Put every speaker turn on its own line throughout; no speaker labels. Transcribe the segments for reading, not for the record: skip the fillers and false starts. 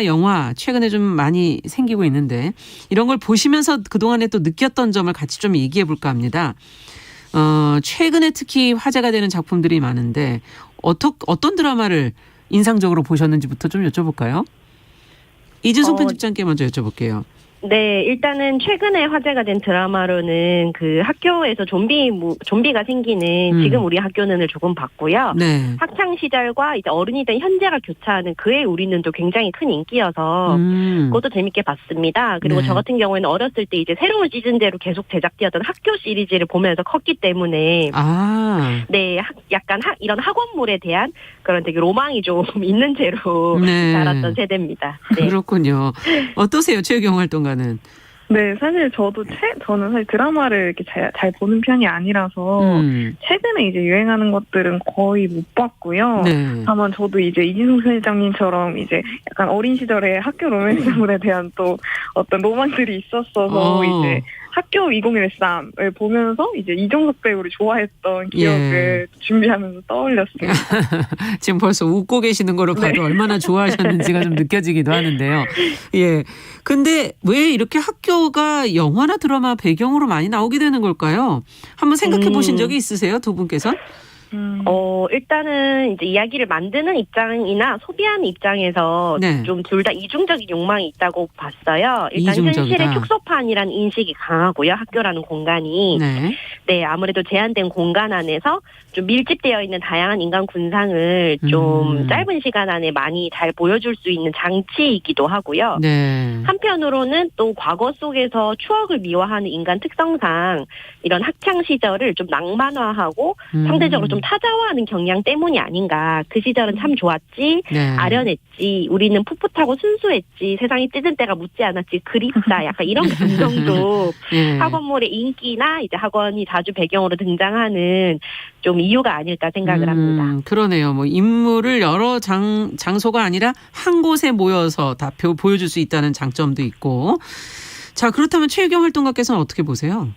영화 최근에 좀 많이 생기고 있는데 이런 걸 보시면서 그동안에 또 느꼈던 점을 같이 좀 얘기해 볼까 합니다. 최근에 특히 화제가 되는 작품들이 많은데 어떤 드라마를 인상적으로 보셨는지부터 좀 여쭤볼까요? 이진송 편집장께 먼저 여쭤볼게요.
네, 일단은 최근에 화제가 된 드라마로는 그 학교에서 좀비가 생기는 지금 우리 학교는을 조금 봤고요.
네.
학창 시절과 이제 어른이 된 현재가 교차하는 그의 우리는도 굉장히 큰 인기여서 그것도 재밌게 봤습니다. 그리고
네.
저 같은 경우에는 어렸을 때 이제 새로운 시즌제로 계속 제작되었던 학교 시리즈를 보면서 컸기 때문에 네, 약간 이런 학원물에 대한 그런 되게 로망이 좀 있는 채로 자랐던 세대입니다. 네.
그렇군요. 어떠세요, 최유경 활동가는?
네, 사실 저는 사실 드라마를 이렇게 잘 보는 편이 아니라서 최근에 이제 유행하는 것들은 거의 못 봤고요.
네.
다만 저도 이제 이진송 편집장님처럼 이제 약간 어린 시절에 학교 로맨스물에 대한 또 어떤 로망들이 있었어서 이제 학교 2013을 보면서 이제 이종석 배우를 좋아했던 기억을 준비하면서 떠올렸습니다.
지금 벌써 웃고 계시는 거로 봐도 얼마나 좋아하셨는지가 좀 느껴지기도 하는데요. 예. 근데 왜 이렇게 학교가 영화나 드라마 배경으로 많이 나오게 되는 걸까요? 한번 생각해 보신 적이 있으세요? 두 분께서?
일단은 이제 이야기를 만드는 입장이나 소비하는 입장에서 좀 둘 다 이중적인 욕망이 있다고 봤어요. 일단 현실의 축소판이라는 인식이 강하고요. 학교라는 공간이. 네, 아무래도 제한된 공간 안에서 좀 밀집되어 있는 다양한 인간 군상을 좀 짧은 시간 안에 많이 잘 보여줄 수 있는 장치이기도 하고요. 한편으로는 또 과거 속에서 추억을 미화하는 인간 특성상 이런 학창 시절을 좀 낭만화하고 상대적으로 좀 타자화하는 경향 때문이 아닌가. 그 시절은 참 좋았지, 아련했지, 우리는 풋풋하고 순수했지, 세상이 찢은 때가 묻지 않았지, 그립다. 약간 이런 감정도 학원물의 인기나 이제 학원이 자주 배경으로 등장하는 좀 이유가 아닐까 생각을 합니다.
그러네요. 뭐 인물을 여러 장소가 아니라 한 곳에 모여서 다 보여줄 수 있다는 장점도 있고. 자, 그렇다면 최유경 활동가께서는 어떻게 보세요?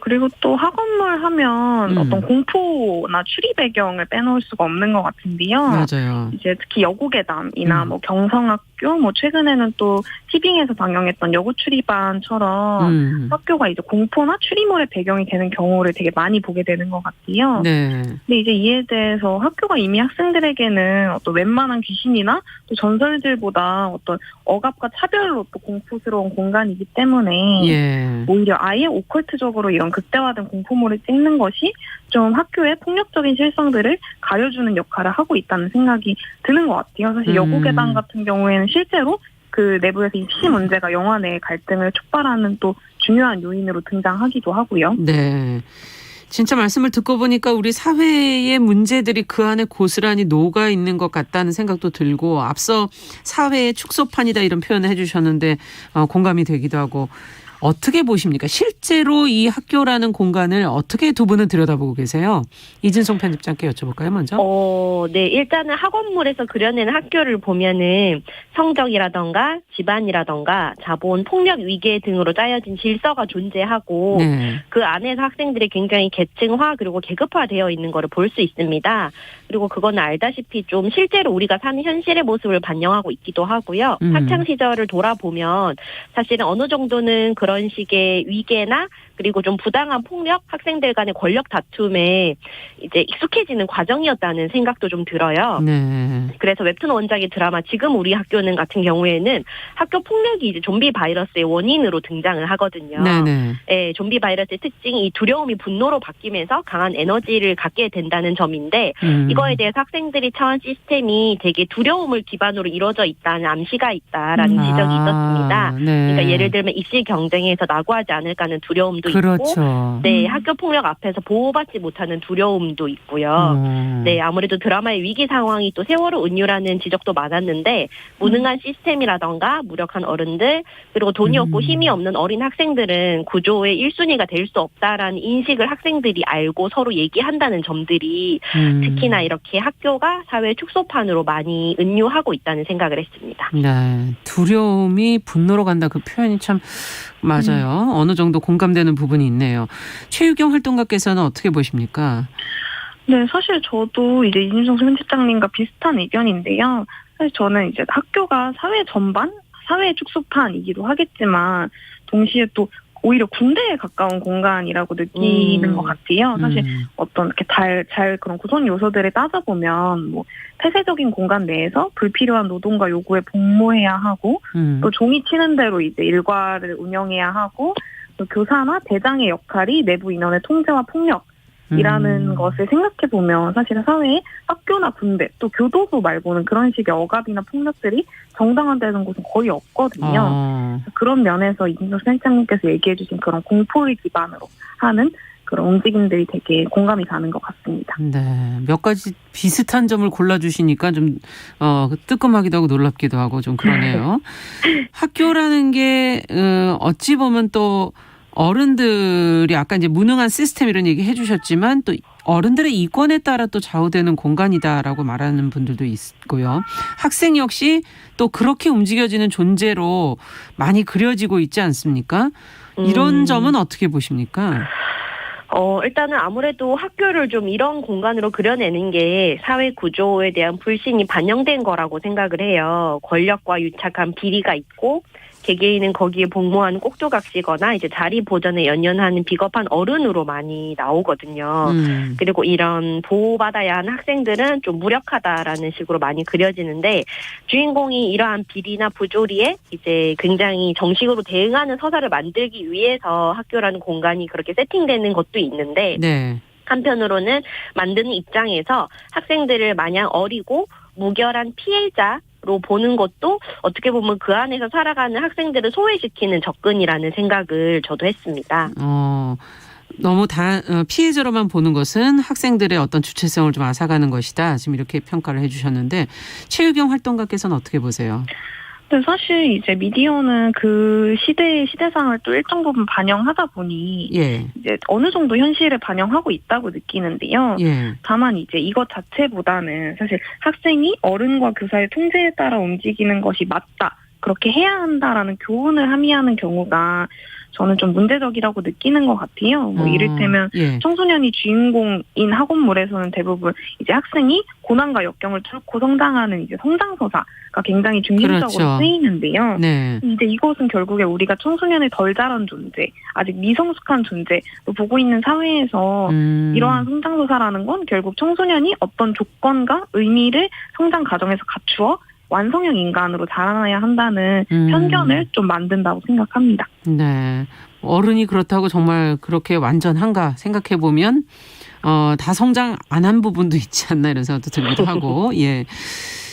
그리고 또 학원물 하면 어떤 공포나 추리 배경을 빼놓을 수가 없는 것 같은데요.
맞아요.
이제 특히 여고의 담이나 뭐 경성학교, 뭐 최근에는 또 티빙에서 방영했던 여고추리반처럼 학교가 이제 공포나 추리물의 배경이 되는 경우를 되게 많이 보게 되는 것 같아요. 근데 이제 이에 대해서 학교가 이미 학생들에게는 어떤 웬만한 귀신이나 또 전설들보다 어떤 억압과 차별로 또 공포스러운 공간이기 때문에 오히려 아예 오컬트적으로 이런 극대화된 공포물을 찍는 것이 좀 학교의 폭력적인 실상들을 가려주는 역할을 하고 있다는 생각이 드는 것 같아요. 사실 여고괴담 같은 경우에는 실제로 그 내부에서 입시 문제가 영화 내의 갈등을 촉발하는 또 중요한 요인으로 등장하기도 하고요.
네. 진짜 말씀을 듣고 보니까 우리 사회의 문제들이 그 안에 고스란히 녹아 있는 것 같다는 생각도 들고, 앞서 사회의 축소판이다 이런 표현을 해주셨는데 공감이 되기도 하고. 어떻게 보십니까? 실제로 이 학교라는 공간을 어떻게 두 분은 들여다보고 계세요? 이진송 편집장께 여쭤볼까요, 먼저?
네. 일단은 학원물에서 그려내는 학교를 보면은 성적이라던가 집안이라던가 자본, 폭력, 위계 등으로 짜여진 질서가 존재하고 그 안에서 학생들이 굉장히 계층화 그리고 계급화되어 있는 거를 볼 수 있습니다. 그리고 그건 알다시피 좀 실제로 우리가 사는 현실의 모습을 반영하고 있기도 하고요. 학창 시절을 돌아보면 사실은 어느 정도는 그런 식의 위계나 그리고 좀 부당한 폭력, 학생들 간의 권력 다툼에 이제 익숙해지는 과정이었다는 생각도 좀 들어요. 그래서 웹툰 원작의 드라마 지금 우리 학교는 같은 경우에는 학교 폭력이 이제 좀비 바이러스의 원인으로 등장을 하거든요. 좀비 바이러스의 특징이 두려움이 분노로 바뀌면서 강한 에너지를 갖게 된다는 점인데 이거에 대해서 학생들이 처한 시스템이 되게 두려움을 기반으로 이루어져 있다는 암시가 있다라는 지적이 있었습니다. 그러니까 예를 들면 입시 경쟁에서 낙오하지 않을까 하는 두려움도 있고, 네, 학교 폭력 앞에서 보호받지 못하는 두려움도 있고요. 네, 아무래도 드라마의 위기 상황이 또 세월호 은유라는 지적도 많았는데 무능한 시스템이라던가 무력한 어른들 그리고 돈이 없고 힘이 없는 어린 학생들은 구조의 1순위가 될 수 없다라는 인식을 학생들이 알고 서로 얘기한다는 점들이 특히나 이렇게 학교가 사회 축소판으로 많이 은유하고 있다는 생각을 했습니다.
네, 두려움이 분노로 간다 그 표현이 참 맞아요. 어느 정도 공감되는 부분이 있네요. 최유경 활동가께서는 어떻게 보십니까?
네, 사실 저도 이제 이진성 편집장님과 비슷한 의견인데요. 사실 저는 이제 학교가 사회 전반, 사회 축소판이기도 하겠지만 동시에 또 오히려 군대에 가까운 공간이라고 느끼는 것 같아요. 사실 어떤 이렇게 잘 그런 구성 요소들을 따져보면 뭐 폐쇄적인 공간 내에서 불필요한 노동과 요구에 복무해야 하고 또 종이 치는 대로 이제 일과를 운영해야 하고 또 교사나 대장의 역할이 내부 인원의 통제와 폭력이라는 것을 생각해 보면 사실 사회에 학교나 군대 또 교도소 말고는 그런 식의 억압이나 폭력들이 정당화되는 곳은 거의 없거든요. 그런 면에서 이진석 센터장님께서 얘기해 주신 그런 공포를 기반으로 하는 그런 움직임들이 되게 공감이 가는 것 같습니다.
네, 몇 가지 비슷한 점을 골라주시니까 좀 뜨끔하기도 하고 놀랍기도 하고 좀 그러네요. 학교라는 게 어찌 보면 또 어른들이 아까 이제 무능한 시스템 이런 얘기 해주셨지만 또 어른들의 이권에 따라 또 좌우되는 공간이다라고 말하는 분들도 있고요. 학생 역시 또 그렇게 움직여지는 존재로 많이 그려지고 있지 않습니까? 이런 점은 어떻게 보십니까?
일단은 아무래도 학교를 좀 이런 공간으로 그려내는 게 사회 구조에 대한 불신이 반영된 거라고 생각을 해요. 권력과 유착한 비리가 있고 개개인은 거기에 복무하는 꼭두각시거나 이제 자리 보전에 연연하는 비겁한 어른으로 많이 나오거든요. 그리고 이런 보호받아야 하는 학생들은 좀 무력하다라는 식으로 많이 그려지는데 주인공이 이러한 비리나 부조리에 이제 굉장히 정식으로 대응하는 서사를 만들기 위해서 학교라는 공간이 그렇게 세팅되는 것도 있는데 네. 한편으로는 만드는 입장에서 학생들을 마냥 어리고 무결한 피해자로 보는 것도 어떻게 보면 그 안에서 살아가는 학생들을 소외시키는 접근이라는 생각을 저도 했습니다.
너무 피해자로만 보는 것은 학생들의 어떤 주체성을 좀 앗아가는 것이다. 지금 이렇게 평가를 해주셨는데 최유경 활동가께서는 어떻게 보세요?
근데 사실 이제 미디어는 그 시대의 시대상을 또 일정 부분 반영하다 보니 이제 어느 정도 현실을 반영하고 있다고 느끼는데요. 다만 이제 이것 자체보다는 사실 학생이 어른과 교사의 통제에 따라 움직이는 것이 맞다. 그렇게 해야 한다라는 교훈을 함의하는 경우가 저는 좀 문제적이라고 느끼는 것 같아요. 뭐 이를테면 청소년이 주인공인 학원물에서는 대부분 이제 학생이 고난과 역경을 뚫고 성장하는 이제 성장서사가 굉장히 중심적으로 쓰이는데요. 네. 이제 이것은 결국에 우리가 청소년을 덜 자란 존재, 아직 미성숙한 존재로 보고 있는 사회에서 이러한 성장서사라는 건 결국 청소년이 어떤 조건과 의미를 성장 과정에서 갖추어 완성형 인간으로 자라나야 한다는 편견을 좀 만든다고 생각합니다.
네, 어른이 그렇다고 정말 그렇게 완전한가 생각해보면 다 성장 안 한 부분도 있지 않나 이런 생각도 들기도 하고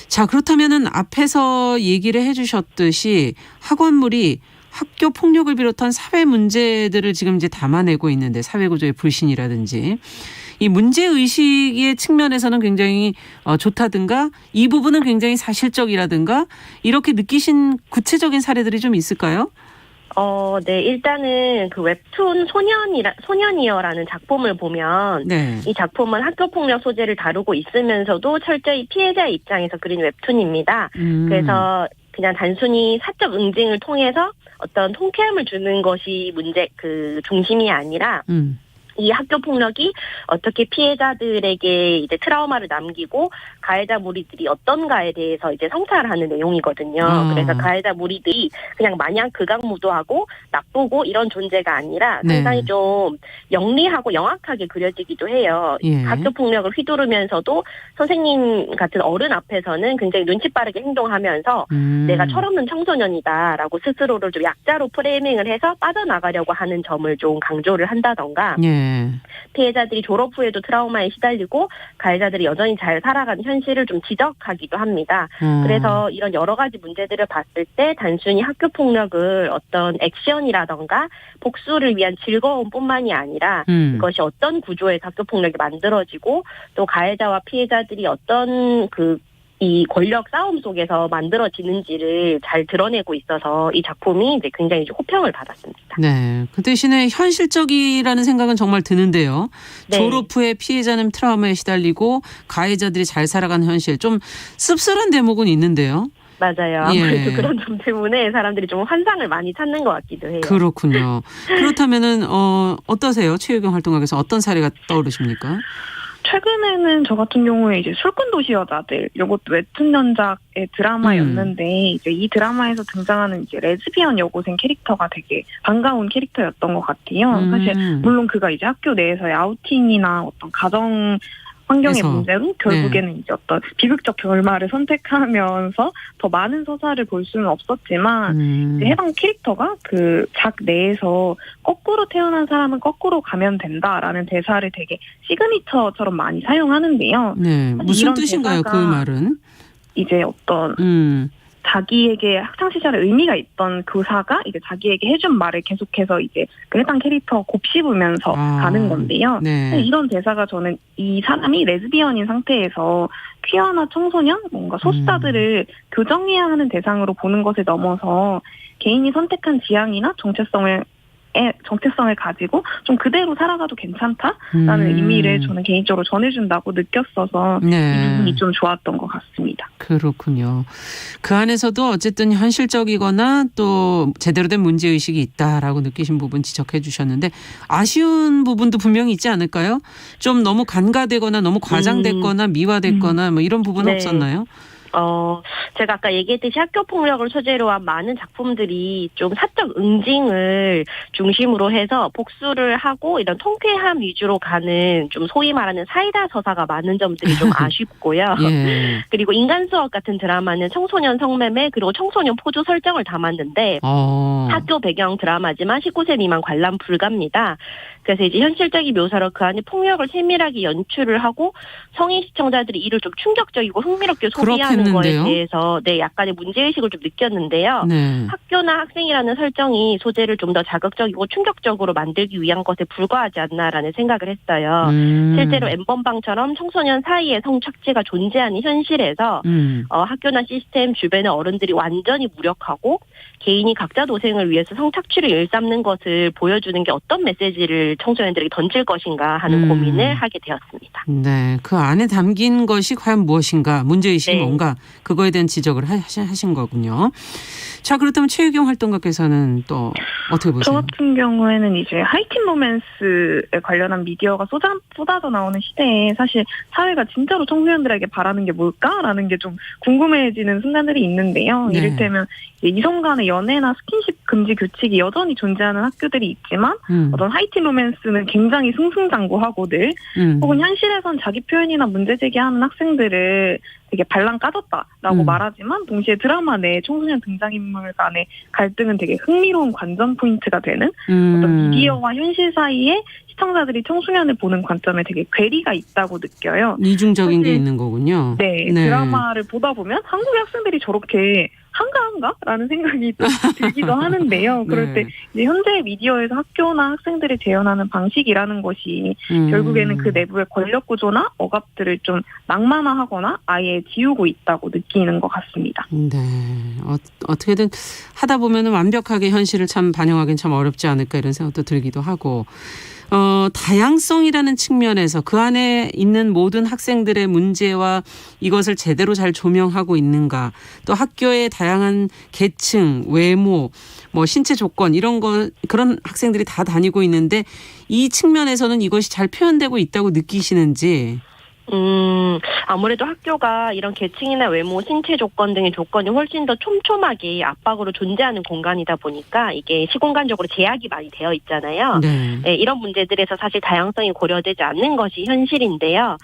자, 그렇다면은 앞에서 얘기를 해주셨듯이 학원물이 학교 폭력을 비롯한 사회 문제들을 지금 이제 담아내고 있는데 사회 구조의 불신이라든지 이 문제의식의 측면에서는 굉장히 좋다든가 이 부분은 굉장히 사실적이라든가 이렇게 느끼신 구체적인 사례들이 좀 있을까요?
네, 일단은 그 웹툰 소년이여라는 작품을 보면 이 작품은 학교폭력 소재를 다루고 있으면서도 철저히 피해자의 입장에서 그린 웹툰입니다. 그래서 그냥 단순히 사적 응징을 통해서 어떤 통쾌함을 주는 것이 그 중심이 아니라 이 학교 폭력이 어떻게 피해자들에게 이제 트라우마를 남기고 가해자 무리들이 어떤가에 대해서 이제 성찰을 하는 내용이거든요. 그래서 가해자 무리들이 그냥 마냥 극악무도하고 나쁘고 이런 존재가 아니라 상당히 좀 영리하고 영악하게 그려지기도 해요. 학교 폭력을 휘두르면서도 선생님 같은 어른 앞에서는 굉장히 눈치 빠르게 행동하면서 내가 철없는 청소년이다라고 스스로를 좀 약자로 프레이밍을 해서 빠져나가려고 하는 점을 좀 강조를 한다던가 피해자들이 졸업 후에도 트라우마에 시달리고 가해자들이 여전히 잘 살아가는 현실을 좀 지적하기도 합니다. 그래서 이런 여러 가지 문제들을 봤을 때 단순히 학교 폭력을 어떤 액션이라던가 복수를 위한 즐거움뿐만이 아니라 이것이 어떤 구조에서 학교 폭력이 만들어지고 또 가해자와 피해자들이 어떤 이 권력 싸움 속에서 만들어지는지를 잘 드러내고 있어서 이 작품이 이제 굉장히 호평을 받았습니다.
네. 그 대신에 현실적이라는 생각은 정말 드는데요. 졸업 후에 피해자는 트라우마에 시달리고 가해자들이 잘 살아가는 현실. 좀 씁쓸한 대목은 있는데요.
맞아요. 아무래도 그런 점 때문에 사람들이 좀 환상을 많이 찾는 것 같기도 해요.
그렇군요. 그렇다면은 어떠세요? 최유경 활동가께서 어떤 사례가 떠오르십니까?
최근에는 저 같은 경우에 이제 술꾼 도시 여자들, 요것도 웹툰 연작의 드라마였는데, 이제 이 드라마에서 등장하는 이제 레즈비언 여고생 캐릭터가 되게 반가운 캐릭터였던 것 같아요. 사실, 물론 그가 이제 학교 내에서의 아우팅이나 어떤 가정 환경의
그래서,
문제로 결국에는 이제 어떤 비극적 결말을 선택하면서 더 많은 서사를 볼 수는 없었지만 이제 해당 캐릭터가 그 작 내에서 거꾸로 태어난 사람은 거꾸로 가면 된다라는 대사를 되게 시그니처처럼 많이 사용하는데요.
네, 무슨 뜻인가요? 그 말은?
이제 어떤 자기에게 학창시절에 의미가 있던 교사가 이제 자기에게 해준 말을 계속해서 이제 그 해당 캐릭터 곱씹으면서 가는 건데요.
네.
이런 대사가 저는 이 사람이 레즈비언인 상태에서 퀴어나 청소년, 뭔가 소수자들을 교정해야 하는 대상으로 보는 것을 넘어서 개인이 선택한 지향이나 정체성을 가지고 좀 그대로 살아가도 괜찮다라는 의미를 저는 개인적으로 전해준다고 느꼈어서 이 부분이 좀 좋았던 것 같습니다.
그렇군요. 그 안에서도 어쨌든 현실적이거나 또 제대로 된 문제의식이 있다라고 느끼신 부분 지적해 주셨는데 아쉬운 부분도 분명히 있지 않을까요? 좀 너무 간과되거나 너무 과장됐거나 미화됐거나 뭐 이런 부분
네.
없었나요?
제가 아까 얘기했듯이 학교 폭력을 소재로 한 많은 작품들이 좀 사적 응징을 중심으로 해서 복수를 하고 이런 통쾌함 위주로 가는 좀 소위 말하는 사이다 서사가 많은 점들이 좀 아쉽고요.
예.
그리고 인간 수업 같은 드라마는 청소년 성매매 그리고 청소년 포조 설정을 담았는데 학교 배경 드라마지만 19세 미만 관람 불가입니다. 그래서 이제 현실적인 묘사로 그 안에 폭력을 세밀하게 연출을 하고 성인 시청자들이 이를 좀 충격적이고 흥미롭게 소비하는 거에 대해서 약간의 문제의식을 좀 느꼈는데요.
네.
학교나 학생이라는 설정이 소재를 좀 더 자극적이고 충격적으로 만들기 위한 것에 불과하지 않나라는 생각을 했어요. 실제로 엠번방처럼 청소년 사이에 성착취가 존재하는 현실에서 학교나 시스템 주변의 어른들이 완전히 무력하고 개인이 각자 도생을 위해서 성착취를 일삼는 것을 보여주는 게 어떤 메시지를 청소년들에게 던질 것인가 하는 고민을 하게 되었습니다.
네, 그 안에 담긴 것이 과연 무엇인가, 문제의식이 뭔가 그거에 대한 지적을 하신 거군요. 자, 그렇다면 최유경 활동가께서는 또 어떻게 보세요?
저 같은 경우에는 이제 하이틴 로맨스에 관련한 미디어가 쏟아져 나오는 시대에 사실 사회가 진짜로 청소년들에게 바라는 게 뭘까라는 게 좀 궁금해지는 순간들이 있는데요.
네.
이를테면 이성 간의 연애나 스킨십 금지 규칙이 여전히 존재하는 학교들이 있지만 어떤 하이틴 로맨스는 굉장히 승승장구하고들 혹은 현실에선 자기 표현이나 문제 제기하는 학생들을 되게 발랑 까졌다라고 말하지만 동시에 드라마 내 청소년 등장인물 간의 갈등은 되게 흥미로운 관전 포인트가 되는 어떤 미디어와 현실 사이에 시청자들이 청소년을 보는 관점에 되게 괴리가 있다고 느껴요.
이중적인 게 있는 거군요.
네, 드라마를 보다 보면 한국의 학생들이 저렇게 한가한가라는 생각이 또 들기도 하는데요. 그럴 때 이제 현재 미디어에서 학교나 학생들을 재현하는 방식이라는 것이 결국에는 그 내부의 권력 구조나 억압들을 좀 낭만화하거나 아예 지우고 있다고 느끼는 것 같습니다.
네, 어떻게든 하다 보면은 완벽하게 현실을 참 반영하기는 참 어렵지 않을까 이런 생각도 들기도 하고. 다양성이라는 측면에서 그 안에 있는 모든 학생들의 문제와 이것을 제대로 잘 조명하고 있는가, 또 학교의 다양한 계층, 외모, 뭐 신체 조건 이런 그런 학생들이 다 다니고 있는데 이 측면에서는 이것이 잘 표현되고 있다고 느끼시는지.
아무래도 학교가 이런 계층이나 외모, 신체 조건 등의 조건이 훨씬 더 촘촘하게 압박으로 존재하는 공간이다 보니까 이게 시공간적으로 제약이 많이 되어 있잖아요. 네, 이런 문제들에서 사실 다양성이 고려되지 않는 것이 현실인데요.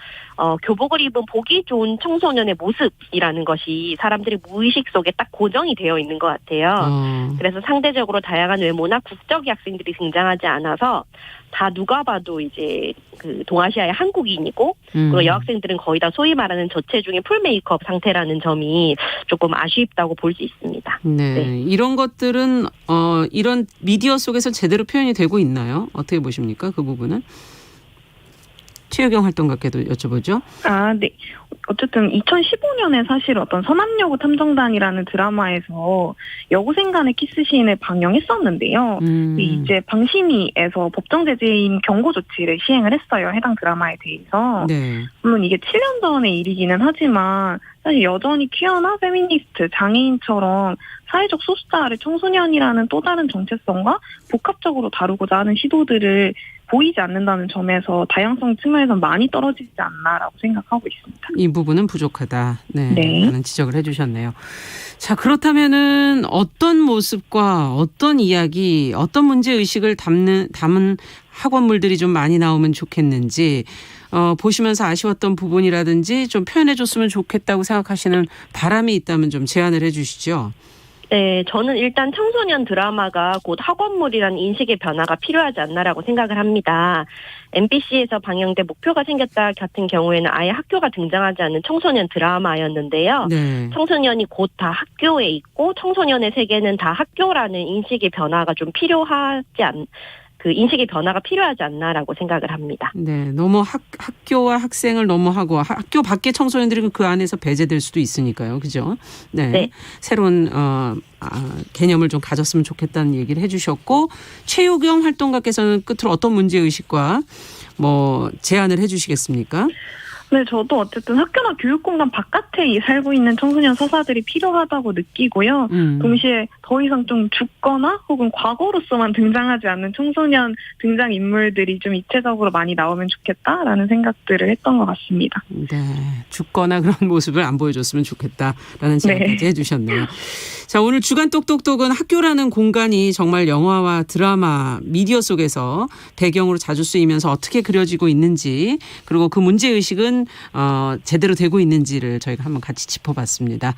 교복을 입은 보기 좋은 청소년의 모습이라는 것이 사람들의 무의식 속에 딱 고정이 되어 있는 것 같아요. 그래서 상대적으로 다양한 외모나 국적의 학생들이 등장하지 않아서 다 누가 봐도 이제 그 동아시아의 한국인이고 그리고 여학생들은 거의 다 소위 말하는 저체중의 풀 메이크업 상태라는 점이 조금 아쉽다고 볼 수 있습니다.
네, 이런 것들은 이런 미디어 속에서 제대로 표현이 되고 있나요? 어떻게 보십니까? 그 부분은? 최유경 활동가께도 여쭤보죠.
네. 어쨌든 2015년에 사실 어떤 서남여고 탐정단이라는 드라마에서 여고생 간의 키스씬을 방영했었는데요. 이제 방심위에서 법정 제재인 경고 조치를 시행을 했어요. 해당 드라마에 대해서. 네. 물론 이게 7년 전의 일이기는 하지만 사실 여전히 퀴어나 페미니스트, 장애인처럼 사회적 소수자 아래 청소년이라는 또 다른 정체성과 복합적으로 다루고자 하는 시도들을 보이지 않는다는 점에서 다양성 측면에서 많이 떨어지지 않나라고 생각하고 있습니다.
이 부분은 부족하다. 네.
네.
라는 지적을 해주셨네요. 자, 그렇다면은 어떤 모습과 어떤 이야기, 어떤 문제의식을 담은 학원물들이 좀 많이 나오면 좋겠는지, 보시면서 아쉬웠던 부분이라든지 좀 표현해줬으면 좋겠다고 생각하시는 바람이 있다면 좀 제안을 해주시죠.
네, 저는 일단 청소년 드라마가 곧 학원물이라는 인식의 변화가 필요하지 않나라고 생각을 합니다. MBC에서 방영돼 목표가 생겼다 같은 경우에는 아예 학교가 등장하지 않는 청소년 드라마였는데요.
네.
청소년이 곧 다 학교에 있고 청소년의 세계는 다 학교라는 인식의 변화가 좀 그 인식의 변화가 필요하지 않나라고 생각을 합니다.
네, 너무 학교와 학생을 너무 하고 학교 밖의 청소년들이 그 안에서 배제될 수도 있으니까요, 그죠? 네,
네.
새로운 개념을 좀 가졌으면 좋겠다는 얘기를 해주셨고 최유경 활동가께서는 끝으로 어떤 문제 의식과 뭐 제안을 해주시겠습니까?
네, 저도 어쨌든 학교나 교육공간 바깥에 살고 있는 청소년 서사들이 필요하다고 느끼고요. 동시에 더 이상 좀 죽거나 혹은 과거로서만 등장하지 않는 청소년 등장인물들이 좀 입체적으로 많이 나오면 좋겠다라는 생각들을 했던 것 같습니다.
네, 죽거나 그런 모습을 안 보여줬으면 좋겠다라는 제안까지
네.
해주셨네요. 자, 오늘 주간 똑똑똑은 학교라는 공간이 정말 영화와 드라마, 미디어 속에서 배경으로 자주 쓰이면서 어떻게 그려지고 있는지 그리고 그 문제의식은 제대로 되고 있는지를 저희가 한번 같이 짚어봤습니다.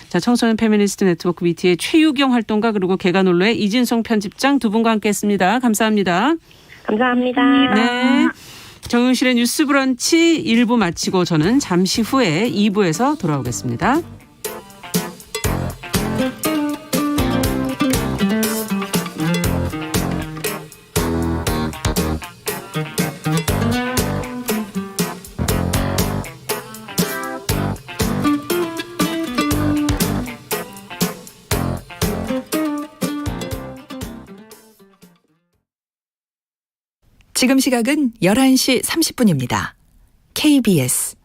자, 청소년 페미니스트 네트워크 BT의 최유경 활동가 그리고 개관올로의 이진송 편집장 두 분과 함께했습니다. 감사합니다.
감사합니다.
네, 정용실의 뉴스 브런치 1부 마치고 저는 잠시 후에 2부에서 돌아오겠습니다.
지금 시각은 11시 30분입니다. KBS